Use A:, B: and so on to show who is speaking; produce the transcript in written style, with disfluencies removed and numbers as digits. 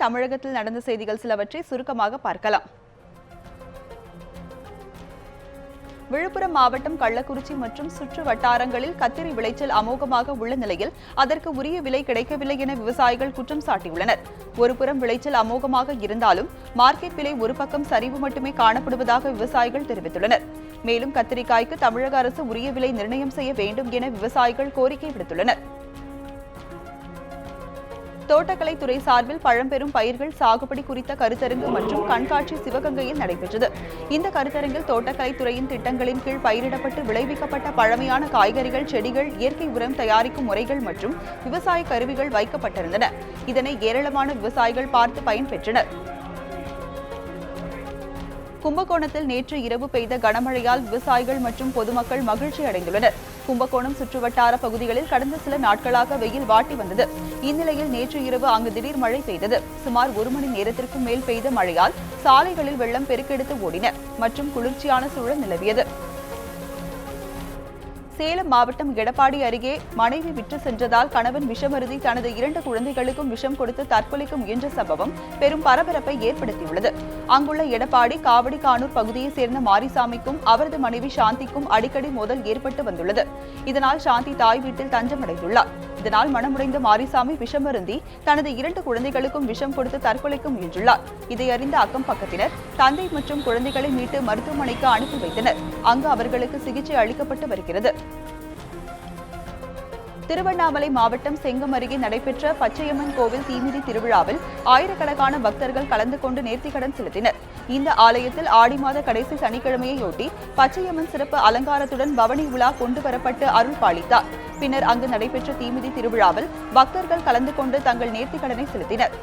A: தமிழகத்தில் நடந்த செய்திகள் சிலவற்றை சுருக்கமாக பார்க்கலாம். விழுப்புரம் மாவட்டம் கள்ளக்குறிச்சி மற்றும் சுற்று வட்டாரங்களில் கத்திரி விளைச்சல் அமோகமாக உள்ள நிலையில் அதற்கு உரிய விலை கிடைக்கவில்லை என விவசாயிகள் குற்றம் சாட்டியுள்ளனர். ஒருபுறம் விளைச்சல் அமோகமாக இருந்தாலும் மார்க்கெட் விலை ஒரு பக்கம் சரிவு மட்டுமே காணப்படுவதாக விவசாயிகள் தெரிவித்துள்ளனர். மேலும் கத்திரிக்காய்க்கு தமிழக அரசு உரிய விலை நிர்ணயம் செய்ய வேண்டும் என விவசாயிகள் கோரிக்கை விடுத்துள்ளனர். தோட்டக்கலைத்துறை சார்பில் பழம்பெரும் பயிர்கள் சாகுபடி குறித்த கருத்தரங்கு மற்றும் கண்காட்சி சிவகங்கையில் நடைபெற்றது. இந்த கருத்தரங்கில் தோட்டக்கலைத்துறையின் திட்டங்களின் கீழ் பயிரிடப்பட்டு விளைவிக்கப்பட்ட பழமையான காய்கறிகள், செடிகள், இயற்கை உரம் தயாரிக்கும் முறைகள் மற்றும் விவசாய கருவிகள் வைக்கப்பட்டிருந்தன. இதனை ஏராளமான விவசாயிகள் பார்த்து பயன்பெற்றனர். கும்பகோணத்தில் நேற்று இரவு பெய்த கனமழையால் விவசாயிகள் மற்றும் பொதுமக்கள் மகிழ்ச்சி அடைந்துள்ளனர். கும்பகோணம் சுற்றுவட்டார பகுதிகளில் கடந்த சில நாட்களாக வெயில் வாட்டி வந்தது. இந்நிலையில் நேற்று இரவு அங்கு திடீர் மழை பெய்தது. சுமார் 1 மணி நேரத்திற்கும் மேல் பெய்த மழையால் சாலைகளில் வெள்ளம் பெருக்கெடுத்து ஓடின மற்றும் குளிர்ச்சியான சூழல் நிலவியது. சேலம் மாவட்டம் எடப்பாடி அருகே மனைவி விற்று சென்றதால் கணவன் விஷமருந்தி தனது 2 குழந்தைகளுக்கும் விஷம் கொடுத்து தற்கொலைக்கு முயன்ற சம்பவம் பெரும் பரபரப்பை ஏற்படுத்தியுள்ளது. அங்குள்ள எடப்பாடி காவடிகானூர் பகுதியைச் சேர்ந்த மாரிசாமிக்கும் அவரது மனைவி சாந்திக்கும் அடிக்கடி மோதல் ஏற்பட்டு வந்துள்ளது. இதனால் சாந்தி தாய் வீட்டில் தஞ்சமடைந்துள்ளார். இதனால் மனமுடைந்த மாரிசாமி விஷமருந்தி தனது 2 குழந்தைகளுக்கும் விஷம் கொடுத்து தற்கொலைக்கு முயன்றுள்ளார். இதை அறிந்த அக்கம் பக்கத்தினர் தந்தை மற்றும் குழந்தைகளை மீட்டு மருத்துவமனைக்கு அனுப்பி வைத்தனர். அங்கு அவர்களுக்கு சிகிச்சை அளிக்கப்பட்டு வருகிறது. திருவண்ணாமலை மாவட்டம் செங்கம் அருகே நடைபெற்ற பச்சையம்மன் கோவில் தீமிதி திருவிழாவில் ஆயிரக்கணக்கான பக்தர்கள் கலந்து கொண்டு நேர்த்திக்கடன் செலுத்தினர். இந்த ஆலயத்தில் ஆடி மாத கடைசி சனிக்கிழமையொட்டி பச்சையம்மன் சிறப்பு அலங்காரத்துடன் பவனி உலா கொண்டு வரப்பட்டு அருள் பாலித்தார். பின்னர் அங்கு நடைபெற்ற தீமிதி திருவிழாவில் பக்தர்கள் கலந்து கொண்டு தங்கள் நேர்த்திக்கடனை செலுத்தினர்.